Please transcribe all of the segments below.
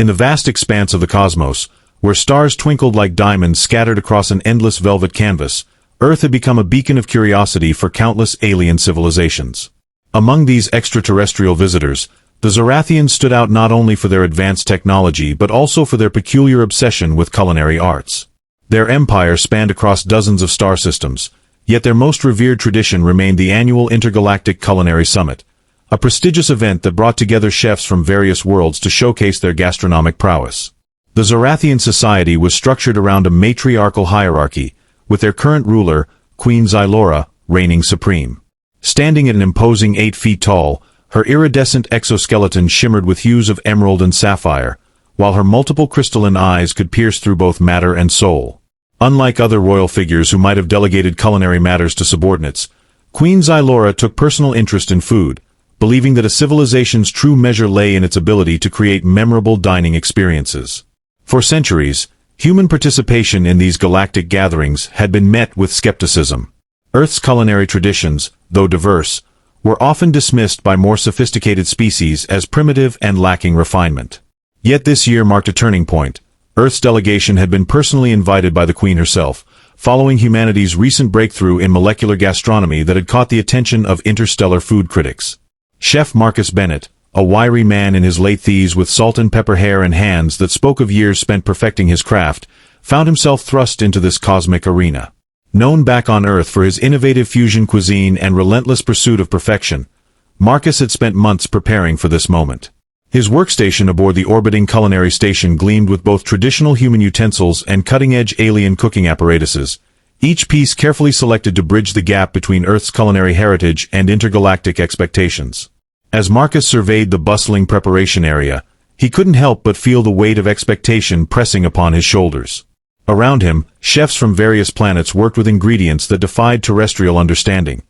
In the vast expanse of the cosmos, where stars twinkled like diamonds scattered across an endless velvet canvas, Earth had become a beacon of curiosity for countless alien civilizations. Among these extraterrestrial visitors, the Zorathians stood out not only for their advanced technology but also for their peculiar obsession with culinary arts. Their empire spanned across dozens of star systems, yet their most revered tradition remained the annual Intergalactic Culinary Summit, a prestigious event that brought together chefs from various worlds to showcase their gastronomic prowess. The Zorathian society was structured around a matriarchal hierarchy, with their current ruler, Queen Xylora, reigning supreme. Standing at an imposing 8 feet tall, her iridescent exoskeleton shimmered with hues of emerald and sapphire, while her multiple crystalline eyes could pierce through both matter and soul. Unlike other royal figures who might have delegated culinary matters to subordinates, Queen Xylora took personal interest in food, believing that a civilization's true measure lay in its ability to create memorable dining experiences. For centuries, human participation in these galactic gatherings had been met with skepticism. Earth's culinary traditions, though diverse, were often dismissed by more sophisticated species as primitive and lacking refinement. Yet this year marked a turning point. Earth's delegation had been personally invited by the Queen herself, following humanity's recent breakthrough in molecular gastronomy that had caught the attention of interstellar food critics. Chef Marcus Bennett, a wiry man in his late thirties with salt and pepper hair and hands that spoke of years spent perfecting his craft, found himself thrust into this cosmic arena. Known back on Earth for his innovative fusion cuisine and relentless pursuit of perfection, Marcus had spent months preparing for this moment. His workstation aboard the orbiting culinary station gleamed with both traditional human utensils and cutting-edge alien cooking apparatuses, each piece carefully selected to bridge the gap between Earth's culinary heritage and intergalactic expectations. As Marcus surveyed the bustling preparation area, he couldn't help but feel the weight of expectation pressing upon his shoulders. Around him, chefs from various planets worked with ingredients that defied terrestrial understanding.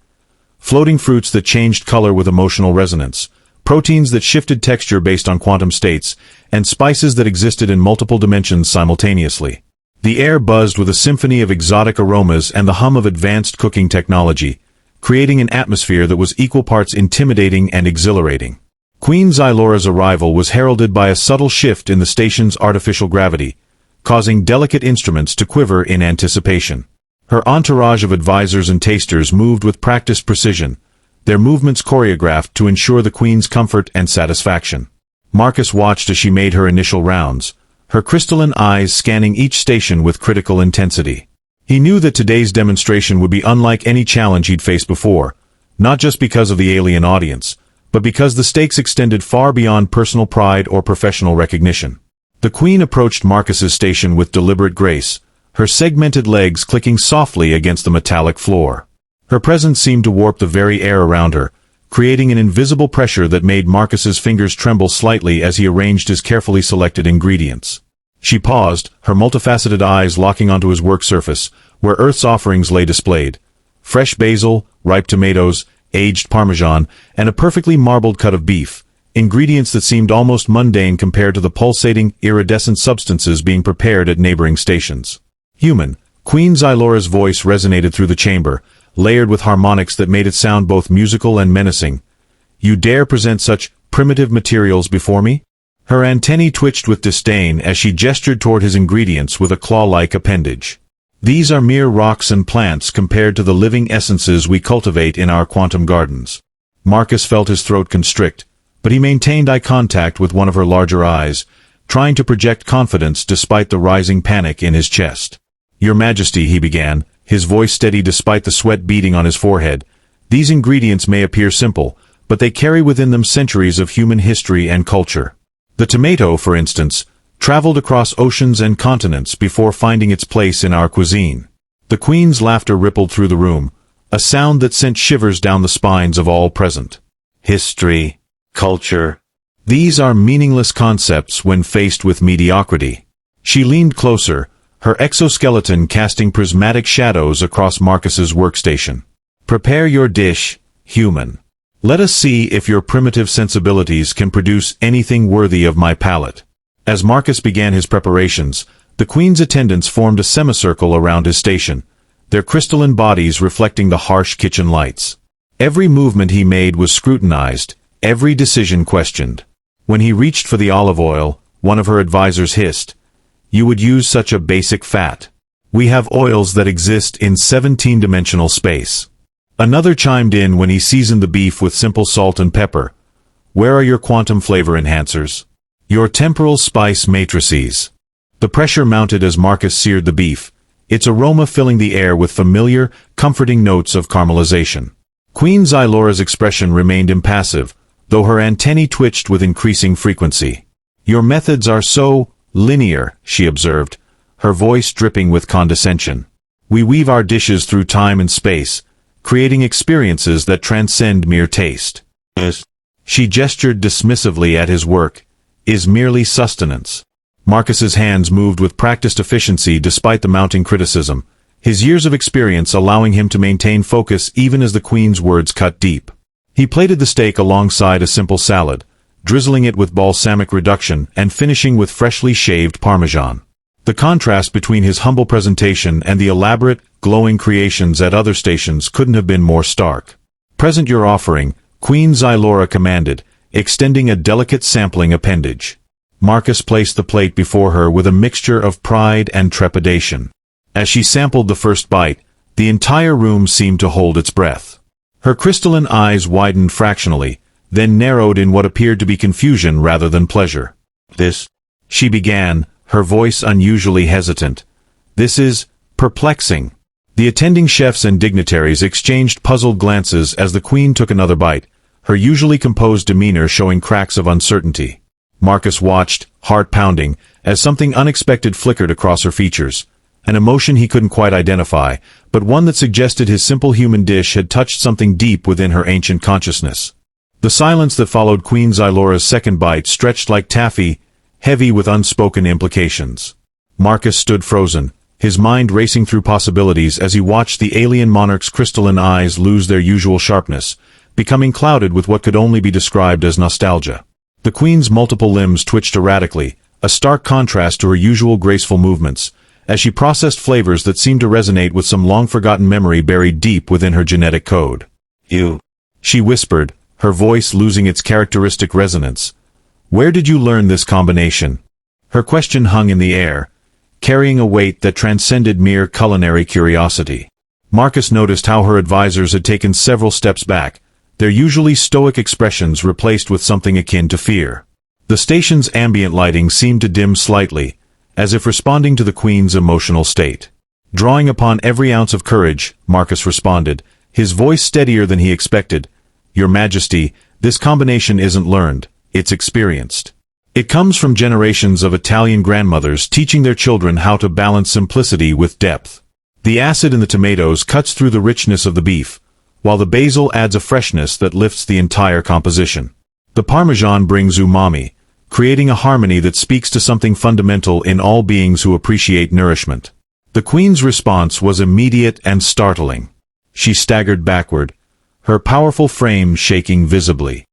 Floating fruits that changed color with emotional resonance, proteins that shifted texture based on quantum states, and spices that existed in multiple dimensions simultaneously. The air buzzed with a symphony of exotic aromas and the hum of advanced cooking technology, creating an atmosphere that was equal parts intimidating and exhilarating. Queen Xylora's arrival was heralded by a subtle shift in the station's artificial gravity, causing delicate instruments to quiver in anticipation. Her entourage of advisors and tasters moved with practiced precision, their movements choreographed to ensure the Queen's comfort and satisfaction. Marcus watched as she made her initial rounds, her crystalline eyes scanning each station with critical intensity. He knew that today's demonstration would be unlike any challenge he'd faced before, not just because of the alien audience, but because the stakes extended far beyond personal pride or professional recognition. The Queen approached Marcus's station with deliberate grace, her segmented legs clicking softly against the metallic floor. Her presence seemed to warp the very air around her, creating an invisible pressure that made Marcus's fingers tremble slightly as he arranged his carefully selected ingredients. She paused, her multifaceted eyes locking onto his work surface, where Earth's offerings lay displayed. Fresh basil, ripe tomatoes, aged parmesan, and a perfectly marbled cut of beef, ingredients that seemed almost mundane compared to the pulsating, iridescent substances being prepared at neighboring stations. Human, Queen Xylora's voice resonated through the chamber, layered with harmonics that made it sound both musical and menacing. "You dare present such primitive materials before me?" Her antennae twitched with disdain as she gestured toward his ingredients with a claw-like appendage. "These are mere rocks and plants compared to the living essences we cultivate in our quantum gardens." Marcus felt his throat constrict, but he maintained eye contact with one of her larger eyes, trying to project confidence despite the rising panic in his chest. "Your Majesty," he began, his voice steady despite the sweat beading on his forehead, "these ingredients may appear simple, but they carry within them centuries of human history and culture. The tomato, for instance, traveled across oceans and continents before finding its place in our cuisine." The Queen's laughter rippled through the room, a sound that sent shivers down the spines of all present. "History, culture, these are meaningless concepts when faced with mediocrity." She leaned closer, her exoskeleton casting prismatic shadows across Marcus's workstation. "Prepare your dish, human. Let us see if your primitive sensibilities can produce anything worthy of my palate." As Marcus began his preparations, the Queen's attendants formed a semicircle around his station, their crystalline bodies reflecting the harsh kitchen lights. Every movement he made was scrutinized, every decision questioned. When he reached for the olive oil, one of her advisors hissed. You would use such a basic fat. We have oils that exist in 17-dimensional space. Another chimed in when he seasoned the beef with simple salt and pepper. Where are your quantum flavor enhancers? Your temporal spice matrices. The pressure mounted as Marcus seared the beef, its aroma filling the air with familiar, comforting notes of caramelization. Queen Xylora's expression remained impassive, though her antennae twitched with increasing frequency. Your methods are so linear, she observed, her voice dripping with condescension. We weave our dishes through time and space, creating experiences that transcend mere taste. She gestured dismissively at his work, is merely sustenance. Marcus's hands moved with practiced efficiency despite the mounting criticism, his years of experience allowing him to maintain focus even as the Queen's words cut deep. He plated the steak alongside a simple salad, drizzling it with balsamic reduction and finishing with freshly shaved Parmesan. The contrast between his humble presentation and the elaborate, glowing creations at other stations couldn't have been more stark. Present your offering, Queen Xylora commanded, extending a delicate sampling appendage. Marcus placed the plate before her with a mixture of pride and trepidation. As she sampled the first bite, the entire room seemed to hold its breath. Her crystalline eyes widened fractionally, then narrowed in what appeared to be confusion rather than pleasure. This, she began, her voice unusually hesitant. This is perplexing. The attending chefs and dignitaries exchanged puzzled glances as the Queen took another bite, her usually composed demeanor showing cracks of uncertainty. Marcus watched, heart pounding, as something unexpected flickered across her features, an emotion he couldn't quite identify, but one that suggested his simple human dish had touched something deep within her ancient consciousness. The silence that followed Queen Xylora's second bite stretched like taffy, heavy with unspoken implications. Marcus stood frozen, his mind racing through possibilities as he watched the alien monarch's crystalline eyes lose their usual sharpness, becoming clouded with what could only be described as nostalgia. The Queen's multiple limbs twitched erratically, a stark contrast to her usual graceful movements, as she processed flavors that seemed to resonate with some long-forgotten memory buried deep within her genetic code. You, she whispered, her voice losing its characteristic resonance. Where did you learn this combination? Her question hung in the air, carrying a weight that transcended mere culinary curiosity. Marcus noticed how her advisors had taken several steps back, their usually stoic expressions replaced with something akin to fear. The station's ambient lighting seemed to dim slightly, as if responding to the Queen's emotional state. Drawing upon every ounce of courage, Marcus responded, his voice steadier than he expected. Your Majesty, this combination isn't learned, it's experienced. It comes from generations of Italian grandmothers teaching their children how to balance simplicity with depth. The acid in the tomatoes cuts through the richness of the beef, while the basil adds a freshness that lifts the entire composition. The Parmesan brings umami, creating a harmony that speaks to something fundamental in all beings who appreciate nourishment. The Queen's response was immediate and startling. She staggered backward, her powerful frame shaking visibly.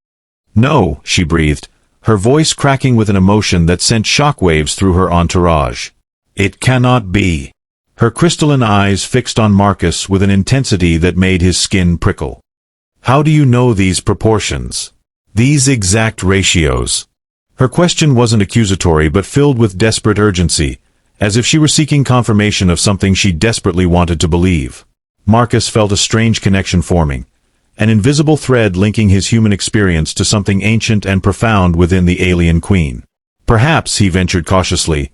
No, she breathed, her voice cracking with an emotion that sent shockwaves through her entourage. It cannot be. Her crystalline eyes fixed on Marcus with an intensity that made his skin prickle. How do you know these proportions? These exact ratios? Her question wasn't accusatory but filled with desperate urgency, as if she were seeking confirmation of something she desperately wanted to believe. Marcus felt a strange connection forming, an invisible thread linking his human experience to something ancient and profound within the alien Queen. Perhaps, he ventured cautiously,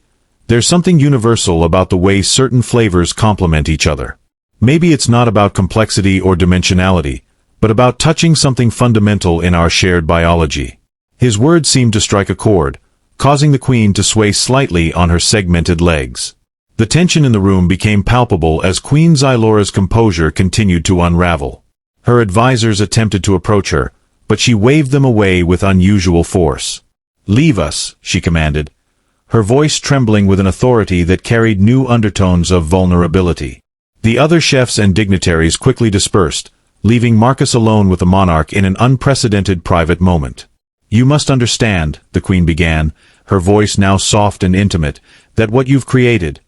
there's something universal about the way certain flavors complement each other. Maybe it's not about complexity or dimensionality, but about touching something fundamental in our shared biology. His words seemed to strike a chord, causing the Queen to sway slightly on her segmented legs. The tension in the room became palpable as Queen Xylora's composure continued to unravel. Her advisors attempted to approach her, but she waved them away with unusual force. Leave us, she commanded, her voice trembling with an authority that carried new undertones of vulnerability. The other chefs and dignitaries quickly dispersed, leaving Marcus alone with the monarch in an unprecedented private moment. You must understand, the Queen began, her voice now soft and intimate, that what you've created,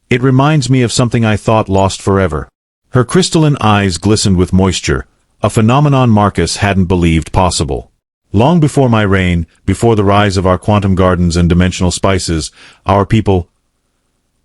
it reminds me of something I thought lost forever. Her crystalline eyes glistened with moisture, a phenomenon Marcus hadn't believed possible. Long before my reign, before the rise of our quantum gardens and dimensional spices, our people,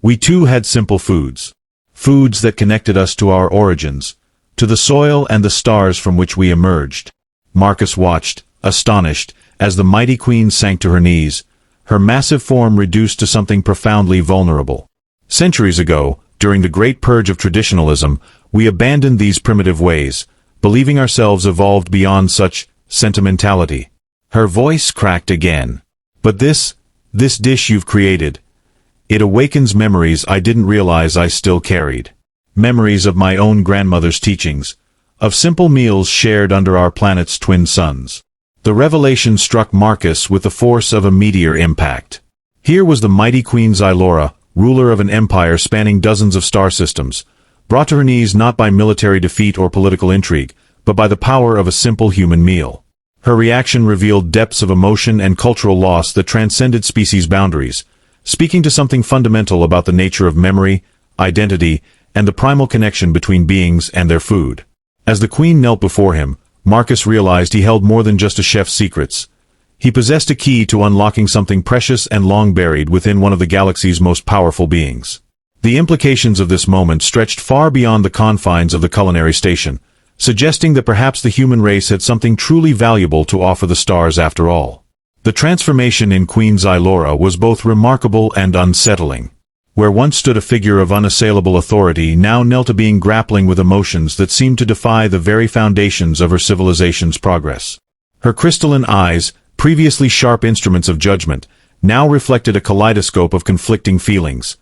we too had simple foods. Foods that connected us to our origins, to the soil and the stars from which we emerged. Marcus watched, astonished, as the mighty queen sank to her knees, her massive form reduced to something profoundly vulnerable. Centuries ago, during the great purge of traditionalism, we abandoned these primitive ways, believing ourselves evolved beyond such sentimentality. Her voice cracked again. But this dish you've created, it awakens memories I didn't realize I still carried. Memories of my own grandmother's teachings, of simple meals shared under our planet's twin suns. The revelation struck Marcus with the force of a meteor impact. Here was the mighty Queen Xylora, ruler of an empire spanning dozens of star systems, brought to her knees not by military defeat or political intrigue, but by the power of a simple human meal. Her reaction revealed depths of emotion and cultural loss that transcended species boundaries, speaking to something fundamental about the nature of memory, identity, and the primal connection between beings and their food. As the queen knelt before him, Marcus realized he held more than just a chef's secrets. He possessed a key to unlocking something precious and long buried within one of the galaxy's most powerful beings. The implications of this moment stretched far beyond the confines of the culinary station, suggesting that perhaps the human race had something truly valuable to offer the stars after all. The transformation in Queen Xylora was both remarkable and unsettling. Where once stood a figure of unassailable authority, now knelt a being grappling with emotions that seemed to defy the very foundations of her civilization's progress. Her crystalline eyes, previously sharp instruments of judgment, now reflected a kaleidoscope of conflicting feelings: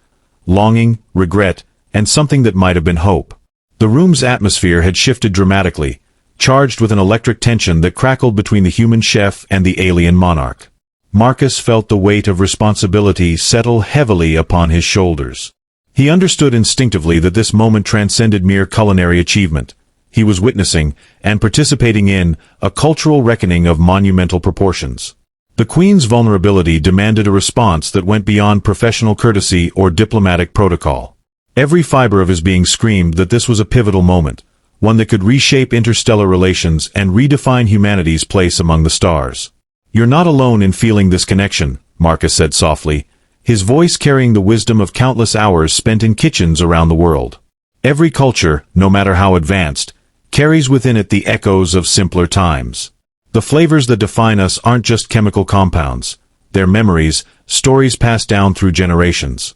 longing, regret, and something that might have been hope. The room's atmosphere had shifted dramatically, charged with an electric tension that crackled between the human chef and the alien monarch. Marcus felt the weight of responsibility settle heavily upon his shoulders. He understood instinctively that this moment transcended mere culinary achievement. He was witnessing, and participating in, a cultural reckoning of monumental proportions. The queen's vulnerability demanded a response that went beyond professional courtesy or diplomatic protocol. Every fiber of his being screamed that this was a pivotal moment, one that could reshape interstellar relations and redefine humanity's place among the stars. "You're not alone in feeling this connection," Marcus said softly, his voice carrying the wisdom of countless hours spent in kitchens around the world. "Every culture, no matter how advanced, carries within it the echoes of simpler times. The flavors that define us aren't just chemical compounds. They're memories, stories passed down through generations."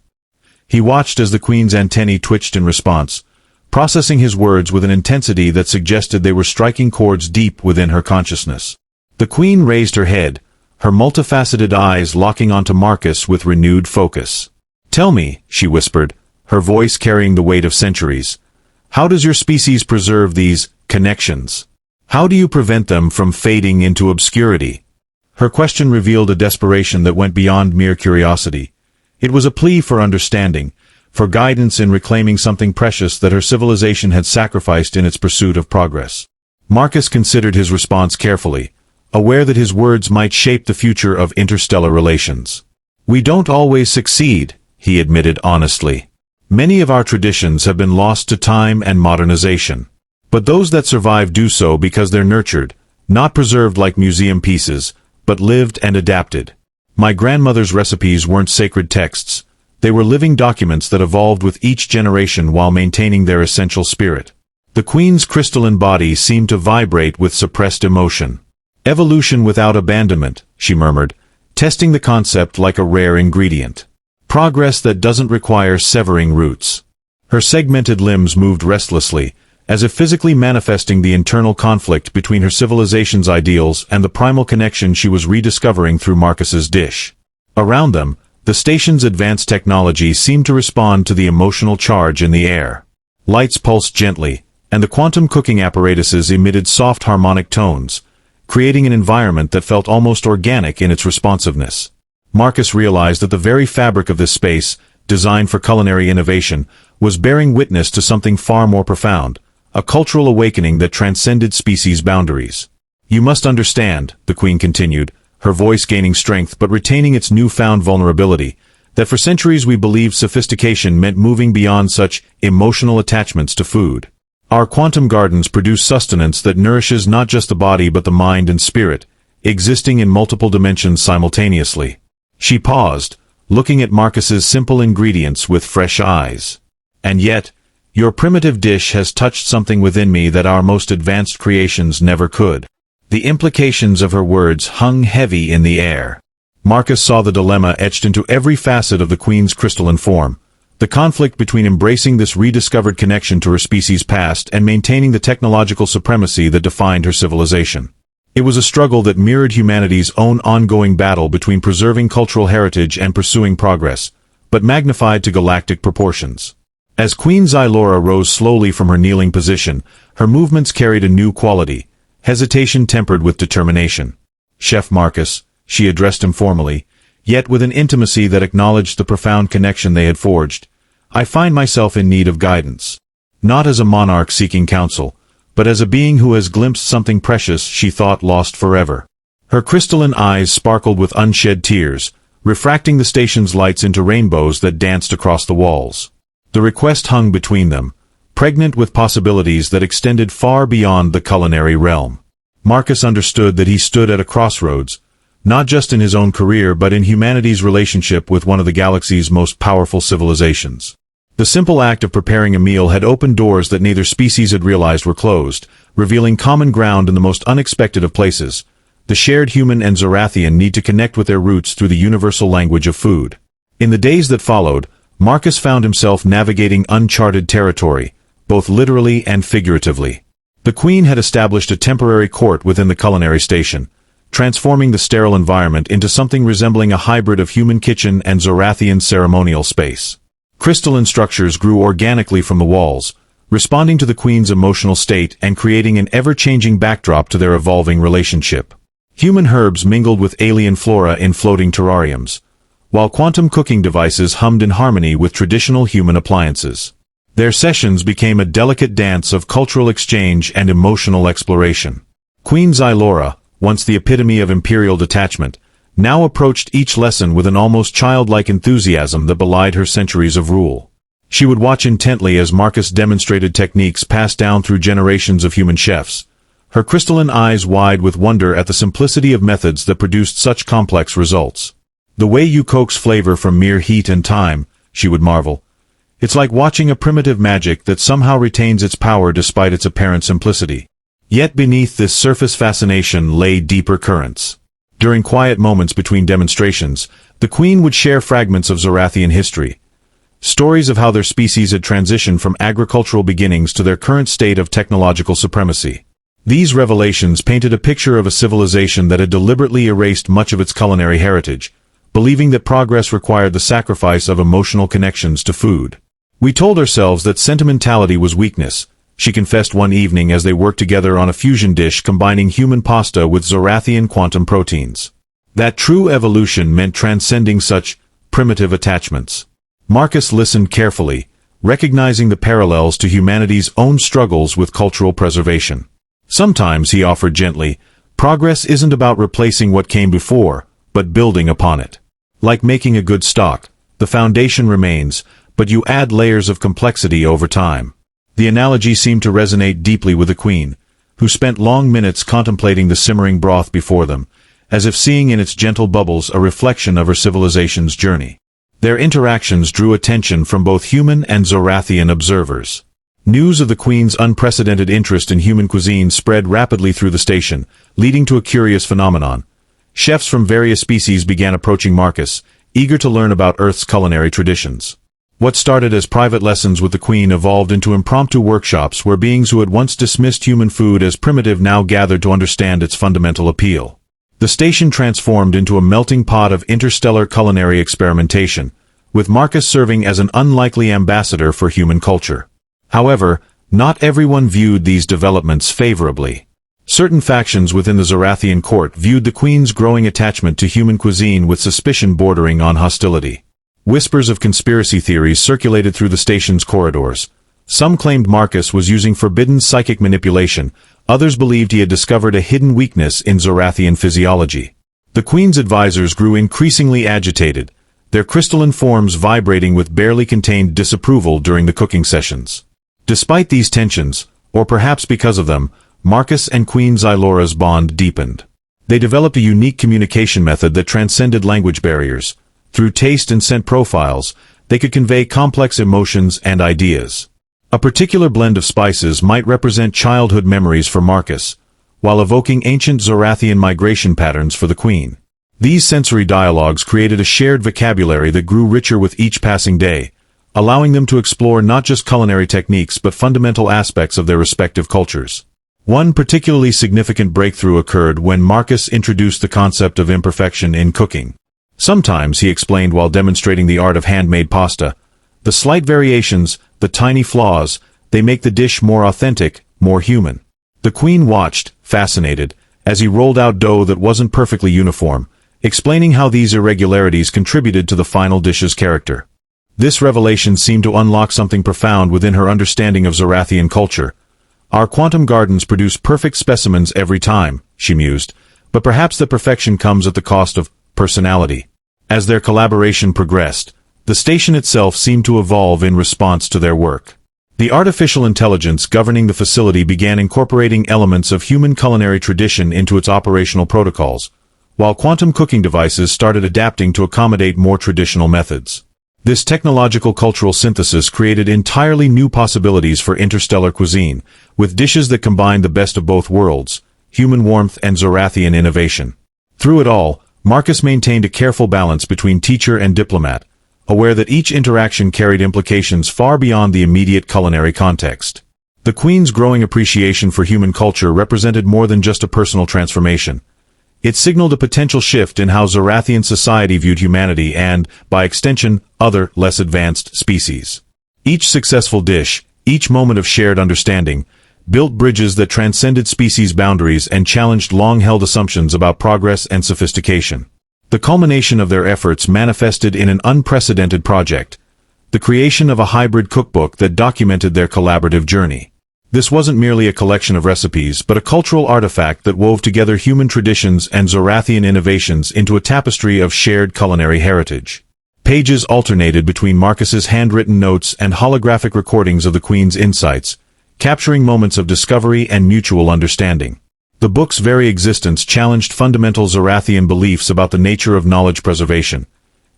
He watched as the queen's antennae twitched in response, processing his words with an intensity that suggested they were striking chords deep within her consciousness. The queen raised her head, her multifaceted eyes locking onto Marcus with renewed focus. "Tell me," she whispered, her voice carrying the weight of centuries, "how does your species preserve these connections? How do you prevent them from fading into obscurity?" Her question revealed a desperation that went beyond mere curiosity. It was a plea for understanding, for guidance in reclaiming something precious that her civilization had sacrificed in its pursuit of progress. Marcus considered his response carefully, aware that his words might shape the future of interstellar relations. "We don't always succeed," he admitted honestly. "Many of our traditions have been lost to time and modernization. But those that survive do so because they're nurtured, not preserved like museum pieces, but lived and adapted. My grandmother's recipes weren't sacred texts. They were living documents that evolved with each generation while maintaining their essential spirit." The queen's crystalline body seemed to vibrate with suppressed emotion. "Evolution without abandonment," she murmured, testing the concept like a rare ingredient. "Progress that doesn't require severing roots." Her segmented limbs moved restlessly, as if physically manifesting the internal conflict between her civilization's ideals and the primal connection she was rediscovering through Marcus's dish. Around them, the station's advanced technology seemed to respond to the emotional charge in the air. Lights pulsed gently, and the quantum cooking apparatuses emitted soft harmonic tones, creating an environment that felt almost organic in its responsiveness. Marcus realized that the very fabric of this space, designed for culinary innovation, was bearing witness to something far more profound, a cultural awakening that transcended species boundaries. "You must understand," the queen continued, her voice gaining strength but retaining its newfound vulnerability, "that for centuries we believed sophistication meant moving beyond such emotional attachments to food. Our quantum gardens produce sustenance that nourishes not just the body but the mind and spirit, existing in multiple dimensions simultaneously. She paused, looking at Marcus's simple ingredients with fresh eyes. "And yet, your primitive dish has touched something within me that our most advanced creations never could." The implications of her words hung heavy in the air. Marcus saw the dilemma etched into every facet of the Queen's crystalline form, the conflict between embracing this rediscovered connection to her species' past and maintaining the technological supremacy that defined her civilization. It was a struggle that mirrored humanity's own ongoing battle between preserving cultural heritage and pursuing progress, but magnified to galactic proportions. As Queen Xylora rose slowly from her kneeling position, her movements carried a new quality, hesitation tempered with determination. "Chef Marcus," she addressed him formally, yet with an intimacy that acknowledged the profound connection they had forged, "I find myself in need of guidance. Not as a monarch seeking counsel, but as a being who has glimpsed something precious she thought lost forever." Her crystalline eyes sparkled with unshed tears, refracting the station's lights into rainbows that danced across the walls. The request hung between them, pregnant with possibilities that extended far beyond the culinary realm. Marcus understood that he stood at a crossroads, not just in his own career but in humanity's relationship with one of the galaxy's most powerful civilizations. The simple act of preparing a meal had opened doors that neither species had realized were closed, revealing common ground in the most unexpected of places. The shared human and Zorathian need to connect with their roots through the universal language of food. In the days that followed, Marcus found himself navigating uncharted territory, both literally and figuratively. The Queen had established a temporary court within the culinary station, transforming the sterile environment into something resembling a hybrid of human kitchen and Zorathian ceremonial space. Crystalline structures grew organically from the walls, responding to the Queen's emotional state and creating an ever-changing backdrop to their evolving relationship. Human herbs mingled with alien flora in floating terrariums, while quantum cooking devices hummed in harmony with traditional human appliances. Their sessions became a delicate dance of cultural exchange and emotional exploration. Queen Xylora, once the epitome of imperial detachment, now approached each lesson with an almost childlike enthusiasm that belied her centuries of rule. She would watch intently as Marcus demonstrated techniques passed down through generations of human chefs, her crystalline eyes wide with wonder at the simplicity of methods that produced such complex results. "The way you coax flavor from mere heat and time," she would marvel. "It's like watching a primitive magic that somehow retains its power despite its apparent simplicity." Yet beneath this surface fascination lay deeper currents. During quiet moments between demonstrations, the Queen would share fragments of Zorathian history, stories of how their species had transitioned from agricultural beginnings to their current state of technological supremacy. These revelations painted a picture of a civilization that had deliberately erased much of its culinary heritage, believing that progress required the sacrifice of emotional connections to food. "We told ourselves that sentimentality was weakness," she confessed one evening as they worked together on a fusion dish combining human pasta with Zorathian quantum proteins. "That true evolution meant transcending such primitive attachments." Marcus listened carefully, recognizing the parallels to humanity's own struggles with cultural preservation. "Sometimes," he offered gently, "progress isn't about replacing what came before, but building upon it. Like making a good stock, the foundation remains, but you add layers of complexity over time." The analogy seemed to resonate deeply with the Queen, who spent long minutes contemplating the simmering broth before them, as if seeing in its gentle bubbles a reflection of her civilization's journey. Their interactions drew attention from both human and Zorathian observers. News of the Queen's unprecedented interest in human cuisine spread rapidly through the station, leading to a curious phenomenon. Chefs from various species began approaching Marcus, eager to learn about Earth's culinary traditions. What started as private lessons with the Queen evolved into impromptu workshops where beings who had once dismissed human food as primitive now gathered to understand its fundamental appeal. The station transformed into a melting pot of interstellar culinary experimentation, with Marcus serving as an unlikely ambassador for human culture. However, not everyone viewed these developments favorably. Certain factions within the Zorathian court viewed the Queen's growing attachment to human cuisine with suspicion bordering on hostility. Whispers of conspiracy theories circulated through the station's corridors. Some claimed Marcus was using forbidden psychic manipulation, others believed he had discovered a hidden weakness in Zorathian physiology. The Queen's advisors grew increasingly agitated, their crystalline forms vibrating with barely contained disapproval during the cooking sessions. Despite these tensions, or perhaps because of them, Marcus and Queen Xylora's bond deepened. They developed a unique communication method that transcended language barriers. Through taste and scent profiles, they could convey complex emotions and ideas. A particular blend of spices might represent childhood memories for Marcus, while evoking ancient Zorathian migration patterns for the queen. These sensory dialogues created a shared vocabulary that grew richer with each passing day, allowing them to explore not just culinary techniques but fundamental aspects of their respective cultures. One particularly significant breakthrough occurred when Marcus introduced the concept of imperfection in cooking. Sometimes, he explained while demonstrating the art of handmade pasta, the slight variations, the tiny flaws, they make the dish more authentic, more human. The queen watched, fascinated, as he rolled out dough that wasn't perfectly uniform, explaining how these irregularities contributed to the final dish's character. This revelation seemed to unlock something profound within her understanding of Zorathian culture. Our quantum gardens produce perfect specimens every time, she mused, but perhaps the perfection comes at the cost of personality. As their collaboration progressed, the station itself seemed to evolve in response to their work. The artificial intelligence governing the facility began incorporating elements of human culinary tradition into its operational protocols, while quantum cooking devices started adapting to accommodate more traditional methods. This technological cultural synthesis created entirely new possibilities for interstellar cuisine, with dishes that combined the best of both worlds, human warmth and Zorathian innovation. Through it all, Marcus maintained a careful balance between teacher and diplomat, aware that each interaction carried implications far beyond the immediate culinary context. The queen's growing appreciation for human culture represented more than just a personal transformation. It signaled a potential shift in how Zorathian society viewed humanity and, by extension, other, less advanced species. Each successful dish, each moment of shared understanding, built bridges that transcended species boundaries and challenged long-held assumptions about progress and sophistication. The culmination of their efforts manifested in an unprecedented project, the creation of a hybrid cookbook that documented their collaborative journey. This wasn't merely a collection of recipes, but a cultural artifact that wove together human traditions and Zorathian innovations into a tapestry of shared culinary heritage. Pages alternated between Marcus's handwritten notes and holographic recordings of the queen's insights, capturing moments of discovery and mutual understanding. The book's very existence challenged fundamental Zorathian beliefs about the nature of knowledge preservation,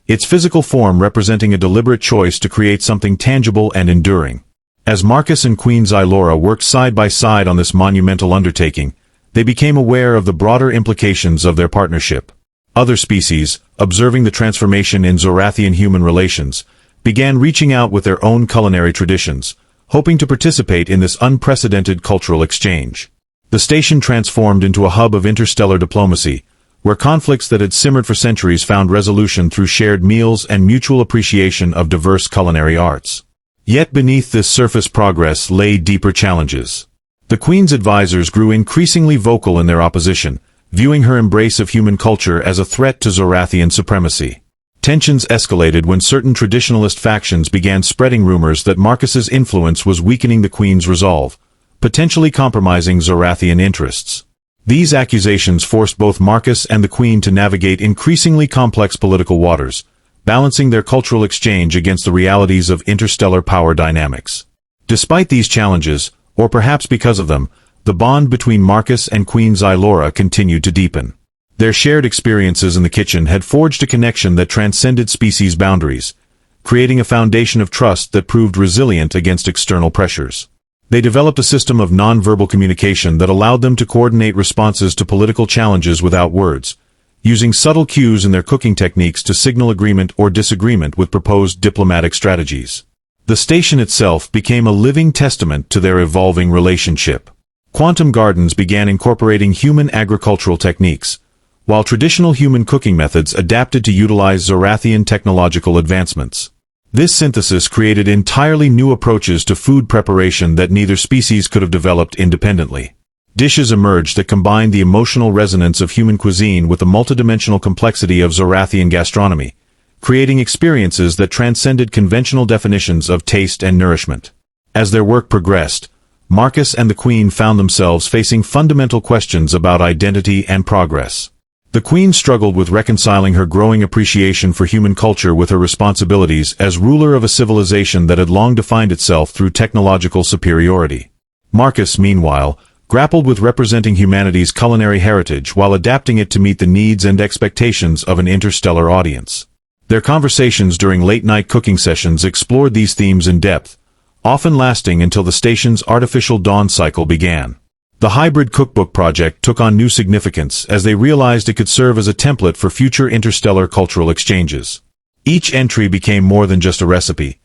its physical form representing a deliberate choice to create something tangible and enduring. As Marcus and Queen Xylora worked side by side on this monumental undertaking, they became aware of the broader implications of their partnership. Other species, observing the transformation in Zorathian human relations, began reaching out with their own culinary traditions, hoping to participate in this unprecedented cultural exchange. The station transformed into a hub of interstellar diplomacy, where conflicts that had simmered for centuries found resolution through shared meals and mutual appreciation of diverse culinary arts. Yet beneath this surface progress lay deeper challenges. The queen's advisors grew increasingly vocal in their opposition, viewing her embrace of human culture as a threat to Zorathian supremacy. Tensions escalated when certain traditionalist factions began spreading rumors that Marcus's influence was weakening the queen's resolve, potentially compromising Zorathian interests. These accusations forced both Marcus and the queen to navigate increasingly complex political waters, balancing their cultural exchange against the realities of interstellar power dynamics. Despite these challenges, or perhaps because of them, the bond between Marcus and Queen Xylora continued to deepen. Their shared experiences in the kitchen had forged a connection that transcended species boundaries, creating a foundation of trust that proved resilient against external pressures. They developed a system of nonverbal communication that allowed them to coordinate responses to political challenges without words, using subtle cues in their cooking techniques to signal agreement or disagreement with proposed diplomatic strategies. The station itself became a living testament to their evolving relationship. Quantum gardens began incorporating human agricultural techniques, while traditional human cooking methods adapted to utilize Zorathian technological advancements. This synthesis created entirely new approaches to food preparation that neither species could have developed independently. Dishes emerged that combined the emotional resonance of human cuisine with the multidimensional complexity of Zorathian gastronomy, creating experiences that transcended conventional definitions of taste and nourishment. As their work progressed, Marcus and the queen found themselves facing fundamental questions about identity and progress. The queen struggled with reconciling her growing appreciation for human culture with her responsibilities as ruler of a civilization that had long defined itself through technological superiority. Marcus, meanwhile, grappled with representing humanity's culinary heritage while adapting it to meet the needs and expectations of an interstellar audience. Their conversations during late-night cooking sessions explored these themes in depth, often lasting until the station's artificial dawn cycle began. The hybrid cookbook project took on new significance as they realized it could serve as a template for future interstellar cultural exchanges. Each entry became more than just a recipe.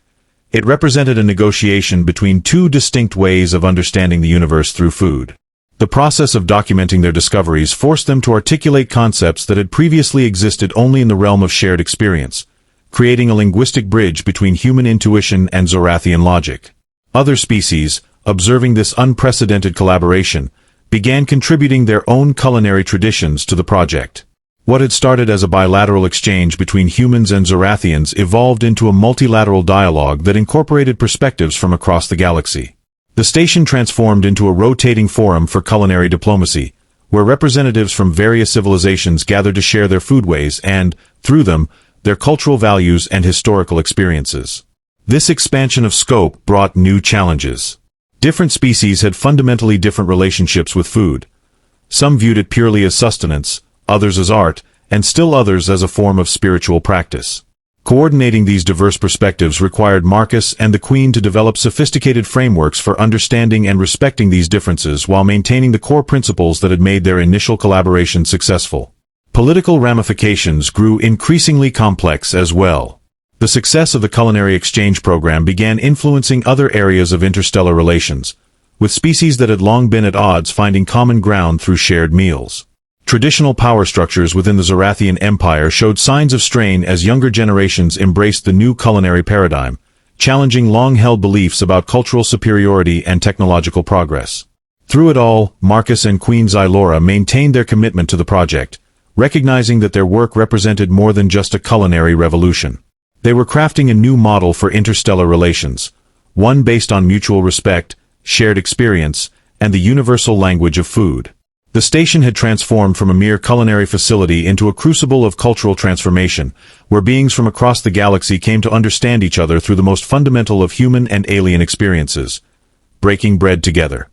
It represented a negotiation between two distinct ways of understanding the universe through food. The process of documenting their discoveries forced them to articulate concepts that had previously existed only in the realm of shared experience, creating a linguistic bridge between human intuition and Zorathian logic. Other species, observing this unprecedented collaboration, began contributing their own culinary traditions to the project. What had started as a bilateral exchange between humans and Zorathians evolved into a multilateral dialogue that incorporated perspectives from across the galaxy. The station transformed into a rotating forum for culinary diplomacy, where representatives from various civilizations gathered to share their foodways and, through them, their cultural values and historical experiences. This expansion of scope brought new challenges. Different species had fundamentally different relationships with food. Some viewed it purely as sustenance, others as art, and still others as a form of spiritual practice. Coordinating these diverse perspectives required Marcus and the Queen to develop sophisticated frameworks for understanding and respecting these differences while maintaining the core principles that had made their initial collaboration successful. Political ramifications grew increasingly complex as well. The success of the culinary exchange program began influencing other areas of interstellar relations, with species that had long been at odds finding common ground through shared meals. Traditional power structures within the Zorathian Empire showed signs of strain as younger generations embraced the new culinary paradigm, challenging long-held beliefs about cultural superiority and technological progress. Through it all, Marcus and Queen Xylora maintained their commitment to the project, recognizing that their work represented more than just a culinary revolution. They were crafting a new model for interstellar relations, one based on mutual respect, shared experience, and the universal language of food. The station had transformed from a mere culinary facility into a crucible of cultural transformation, where beings from across the galaxy came to understand each other through the most fundamental of human and alien experiences: breaking bread together.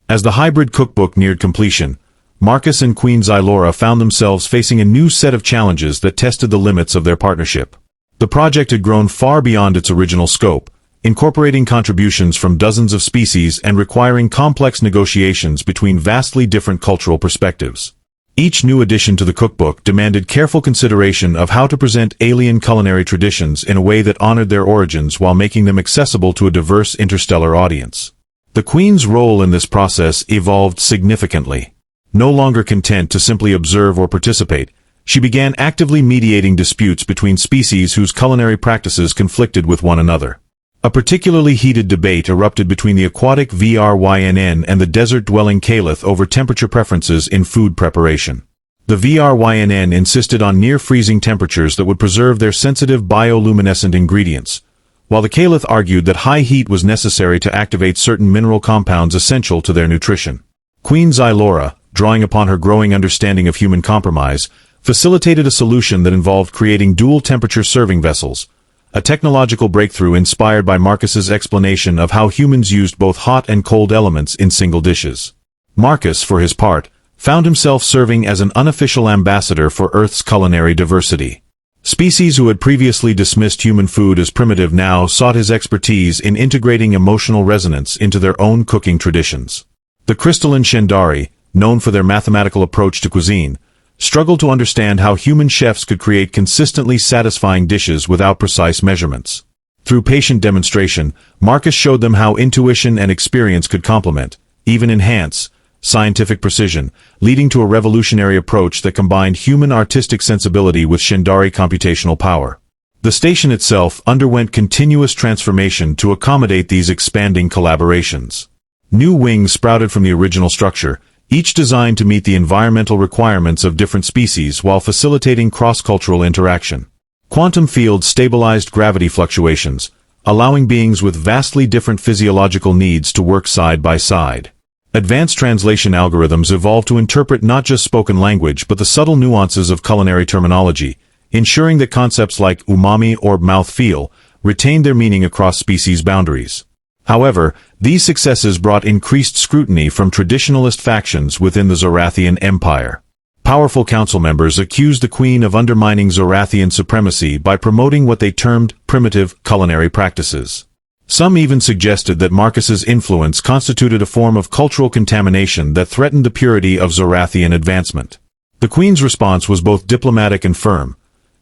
As the hybrid cookbook neared completion, Marcus and Queen Xylora found themselves facing a new set of challenges that tested the limits of their partnership. The project had grown far beyond its original scope, incorporating contributions from dozens of species and requiring complex negotiations between vastly different cultural perspectives. Each new addition to the cookbook demanded careful consideration of how to present alien culinary traditions in a way that honored their origins while making them accessible to a diverse interstellar audience. The Queen's role in this process evolved significantly. No longer content to simply observe or participate, she began actively mediating disputes between species whose culinary practices conflicted with one another. A particularly heated debate erupted between the aquatic Vrynn and the desert-dwelling Caliph over temperature preferences in food preparation. The Vrynn insisted on near-freezing temperatures that would preserve their sensitive bioluminescent ingredients, while the Caliph argued that high heat was necessary to activate certain mineral compounds essential to their nutrition. Queen Xylora, drawing upon her growing understanding of human compromise, facilitated a solution that involved creating dual-temperature serving vessels, a technological breakthrough inspired by Marcus's explanation of how humans used both hot and cold elements in single dishes. Marcus, for his part, found himself serving as an unofficial ambassador for Earth's culinary diversity. Species who had previously dismissed human food as primitive now sought his expertise in integrating emotional resonance into their own cooking traditions. The crystalline Shendari, known for their mathematical approach to cuisine, struggled to understand how human chefs could create consistently satisfying dishes without precise measurements. Through patient demonstration, Marcus showed them how intuition and experience could complement, even enhance, scientific precision, leading to a revolutionary approach that combined human artistic sensibility with Shendari computational power. The station itself underwent continuous transformation to accommodate these expanding collaborations. New wings sprouted from the original structure, each designed to meet the environmental requirements of different species while facilitating cross-cultural interaction. Quantum fields stabilized gravity fluctuations, allowing beings with vastly different physiological needs to work side by side. Advanced translation algorithms evolved to interpret not just spoken language but the subtle nuances of culinary terminology, ensuring that concepts like umami or mouthfeel retained their meaning across species boundaries. However, these successes brought increased scrutiny from traditionalist factions within the Zorathian Empire. Powerful council members accused the queen of undermining Zorathian supremacy by promoting what they termed primitive culinary practices. Some even suggested that Marcus's influence constituted a form of cultural contamination that threatened the purity of Zorathian advancement. The queen's response was both diplomatic and firm.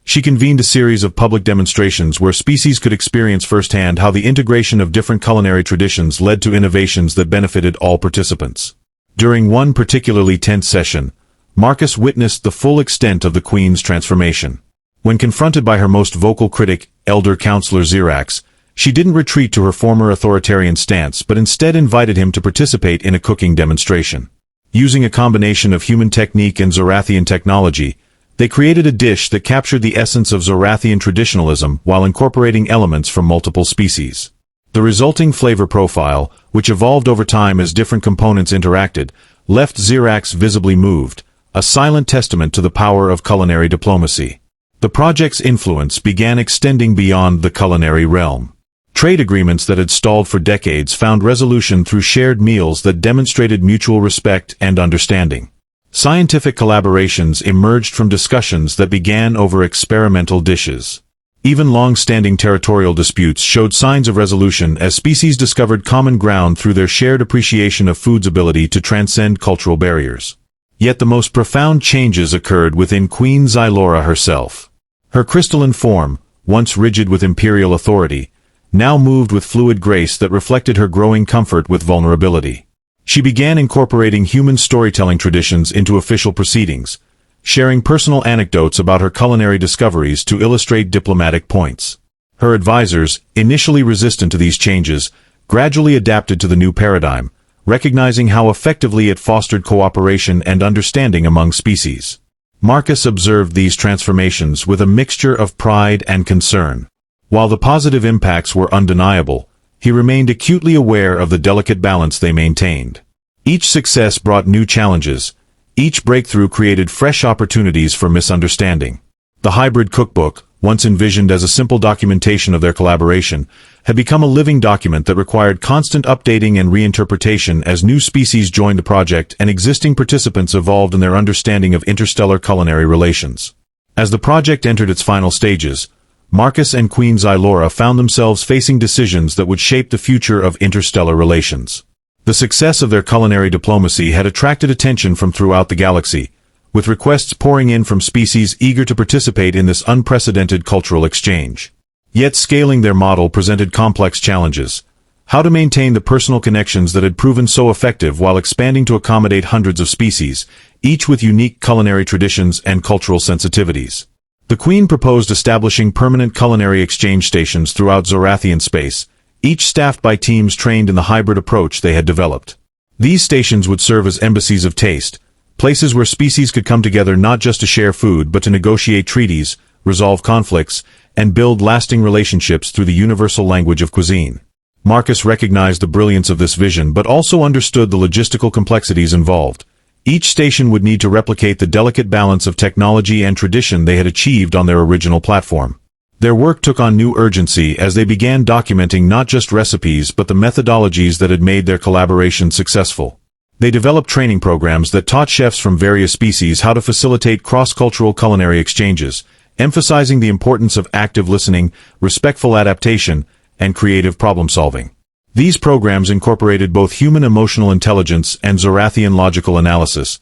She convened a series of public demonstrations where species could experience firsthand how the integration of different culinary traditions led to innovations that benefited all participants. During one particularly tense session, Marcus witnessed the full extent of the queen's transformation. When confronted by her most vocal critic, elder counselor Xerax, she didn't retreat to her former authoritarian stance but instead invited him to participate in a cooking demonstration. Using a combination of human technique and Zorathian technology, they created a dish that captured the essence of Zorathian traditionalism while incorporating elements from multiple species. The resulting flavor profile, which evolved over time as different components interacted, left Xerax visibly moved, a silent testament to the power of culinary diplomacy. The project's influence began extending beyond the culinary realm. Trade agreements that had stalled for decades found resolution through shared meals that demonstrated mutual respect and understanding. Scientific collaborations emerged from discussions that began over experimental dishes. Even long-standing territorial disputes showed signs of resolution as species discovered common ground through their shared appreciation of food's ability to transcend cultural barriers. Yet the most profound changes occurred within Queen Xylora herself. Her crystalline form, once rigid with imperial authority, now moved with fluid grace that reflected her growing comfort with vulnerability. She began incorporating human storytelling traditions into official proceedings, sharing personal anecdotes about her culinary discoveries to illustrate diplomatic points. Her advisors, initially resistant to these changes, gradually adapted to the new paradigm, recognizing how effectively it fostered cooperation and understanding among species. Marcus observed these transformations with a mixture of pride and concern. While the positive impacts were undeniable, he remained acutely aware of the delicate balance they maintained. Each success brought new challenges. Each breakthrough created fresh opportunities for misunderstanding. The hybrid cookbook, once envisioned as a simple documentation of their collaboration, had become a living document that required constant updating and reinterpretation as new species joined the project and existing participants evolved in their understanding of interstellar culinary relations. As the project entered its final stages, Marcus and Queen Xylora found themselves facing decisions that would shape the future of interstellar relations. The success of their culinary diplomacy had attracted attention from throughout the galaxy, with requests pouring in from species eager to participate in this unprecedented cultural exchange. Yet scaling their model presented complex challenges. How to maintain the personal connections that had proven so effective while expanding to accommodate hundreds of species, each with unique culinary traditions and cultural sensitivities. The Queen proposed establishing permanent culinary exchange stations throughout Zorathian space, each staffed by teams trained in the hybrid approach they had developed. These stations would serve as embassies of taste, places where species could come together not just to share food but to negotiate treaties, resolve conflicts, and build lasting relationships through the universal language of cuisine. Marcus recognized the brilliance of this vision but also understood the logistical complexities involved. Each station would need to replicate the delicate balance of technology and tradition they had achieved on their original platform. Their work took on new urgency as they began documenting not just recipes but the methodologies that had made their collaboration successful. They developed training programs that taught chefs from various species how to facilitate cross-cultural culinary exchanges, emphasizing the importance of active listening, respectful adaptation, and creative problem-solving. These programs incorporated both human emotional intelligence and Zorathian logical analysis,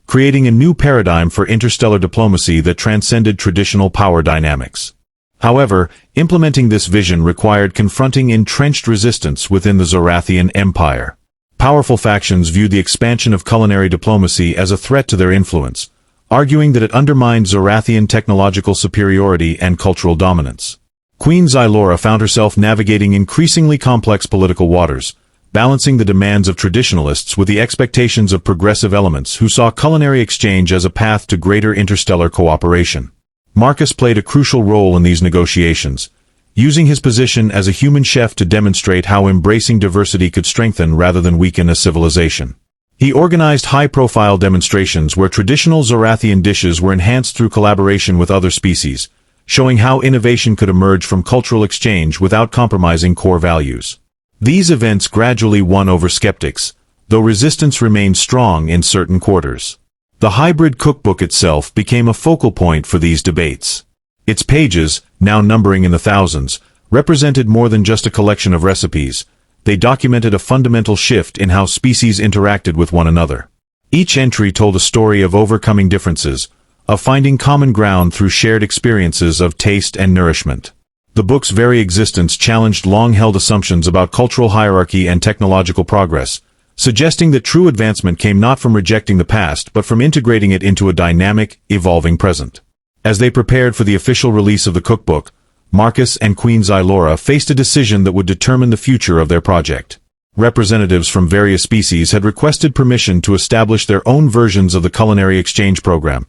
creating a new paradigm for interstellar diplomacy that transcended traditional power dynamics. However, implementing this vision required confronting entrenched resistance within the Zorathian Empire. Powerful factions viewed the expansion of culinary diplomacy as a threat to their influence, arguing that it undermined Zorathian technological superiority and cultural dominance. Queen Xylora found herself navigating increasingly complex political waters, balancing the demands of traditionalists with the expectations of progressive elements who saw culinary exchange as a path to greater interstellar cooperation. Marcus played a crucial role in these negotiations, using his position as a human chef to demonstrate how embracing diversity could strengthen rather than weaken a civilization. He organized high-profile demonstrations where traditional Zorathian dishes were enhanced through collaboration with other species, showing how innovation could emerge from cultural exchange without compromising core values. These events gradually won over skeptics, though resistance remained strong in certain quarters. The hybrid cookbook itself became a focal point for these debates. Its pages, now numbering in the thousands, represented more than just a collection of recipes. They documented a fundamental shift in how species interacted with one another. Each entry told a story of overcoming differences, of finding common ground through shared experiences of taste and nourishment. The book's very existence challenged long-held assumptions about cultural hierarchy and technological progress, suggesting that true advancement came not from rejecting the past but from integrating it into a dynamic, evolving present. As they prepared for the official release of the cookbook, Marcus and Queen Xylora faced a decision that would determine the future of their project. Representatives from various species had requested permission to establish their own versions of the culinary exchange program,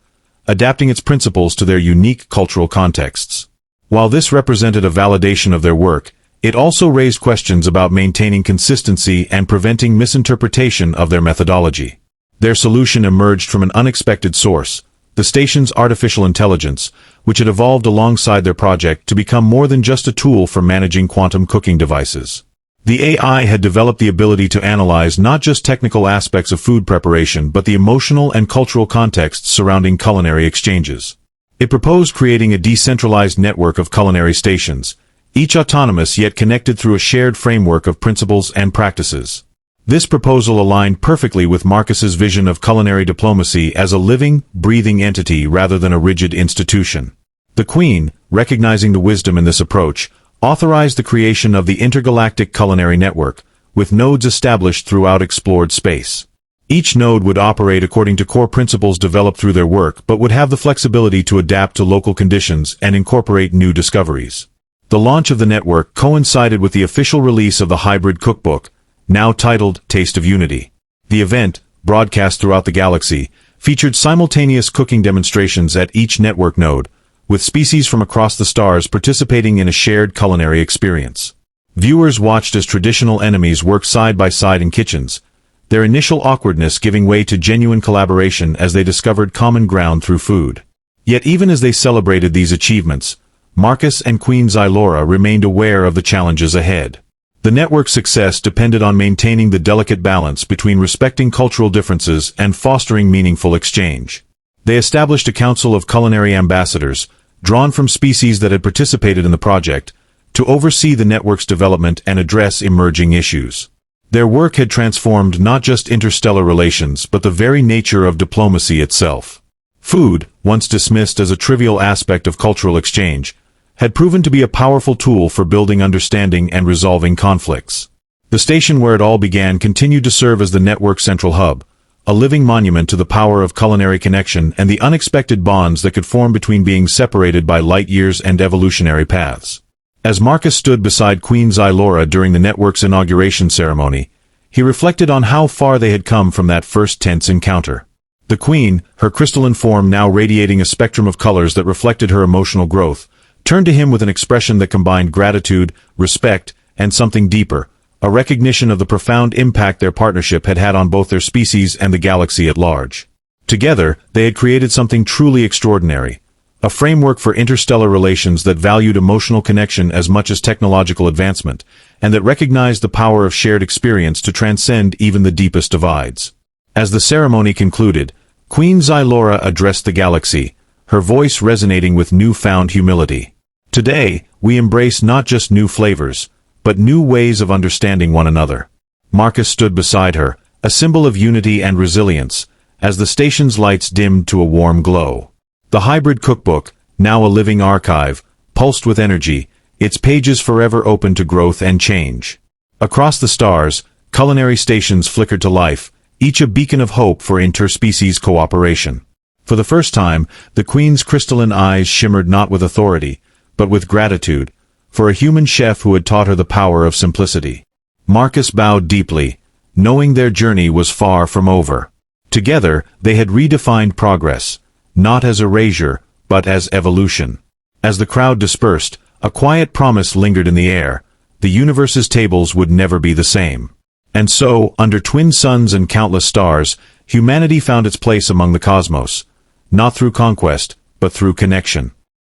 adapting its principles to their unique cultural contexts. While this represented a validation of their work, it also raised questions about maintaining consistency and preventing misinterpretation of their methodology. Their solution emerged from an unexpected source, the station's artificial intelligence, which had evolved alongside their project to become more than just a tool for managing quantum cooking devices. The AI had developed the ability to analyze not just technical aspects of food preparation but the emotional and cultural contexts surrounding culinary exchanges. It proposed creating a decentralized network of culinary stations, each autonomous yet connected through a shared framework of principles and practices. This proposal aligned perfectly with Marcus's vision of culinary diplomacy as a living, breathing entity rather than a rigid institution. The Queen, recognizing the wisdom in this approach, authorized the creation of the intergalactic culinary network, with nodes established throughout explored space. Each node would operate according to core principles developed through their work but would have the flexibility to adapt to local conditions and incorporate new discoveries. The launch of the network coincided with the official release of the hybrid cookbook, now titled Taste of Unity. The event, broadcast throughout the galaxy, featured simultaneous cooking demonstrations at each network node, with species from across the stars participating in a shared culinary experience. Viewers watched as traditional enemies worked side by side in kitchens, their initial awkwardness giving way to genuine collaboration as they discovered common ground through food. Yet even as they celebrated these achievements, Marcus and Queen Xylora remained aware of the challenges ahead. The network's success depended on maintaining the delicate balance between respecting cultural differences and fostering meaningful exchange. They established a council of culinary ambassadors, drawn from species that had participated in the project, to oversee the network's development and address emerging issues. Their work had transformed not just interstellar relations but the very nature of diplomacy itself. Food, once dismissed as a trivial aspect of cultural exchange, had proven to be a powerful tool for building understanding and resolving conflicts. The station where it all began continued to serve as the network's central hub, a living monument to the power of culinary connection and the unexpected bonds that could form between beings separated by light years and evolutionary paths. As Marcus stood beside Queen Xylora during the network's inauguration ceremony, he reflected on how far they had come from that first tense encounter. The Queen, her crystalline form now radiating a spectrum of colors that reflected her emotional growth, turned to him with an expression that combined gratitude, respect, and something deeper, a recognition of the profound impact their partnership had had on both their species and the galaxy at large. Together, they had created something truly extraordinary, a framework for interstellar relations that valued emotional connection as much as technological advancement, and that recognized the power of shared experience to transcend even the deepest divides. As the ceremony concluded, Queen Xylora addressed the galaxy, her voice resonating with newfound humility. Today, we embrace not just new flavors, but new ways of understanding one another. Marcus stood beside her, a symbol of unity and resilience, as the station's lights dimmed to a warm glow. The hybrid cookbook, now a living archive, pulsed with energy, its pages forever open to growth and change. Across the stars, culinary stations flickered to life, each a beacon of hope for interspecies cooperation. For the first time, the Queen's crystalline eyes shimmered not with authority, but with gratitude, for a human chef who had taught her the power of simplicity. Marcus bowed deeply, knowing their journey was far from over. Together, they had redefined progress, not as erasure, but as evolution. As the crowd dispersed, a quiet promise lingered in the air: the universe's tables would never be the same. And so, under twin suns and countless stars, humanity found its place among the cosmos, not through conquest, but through connection.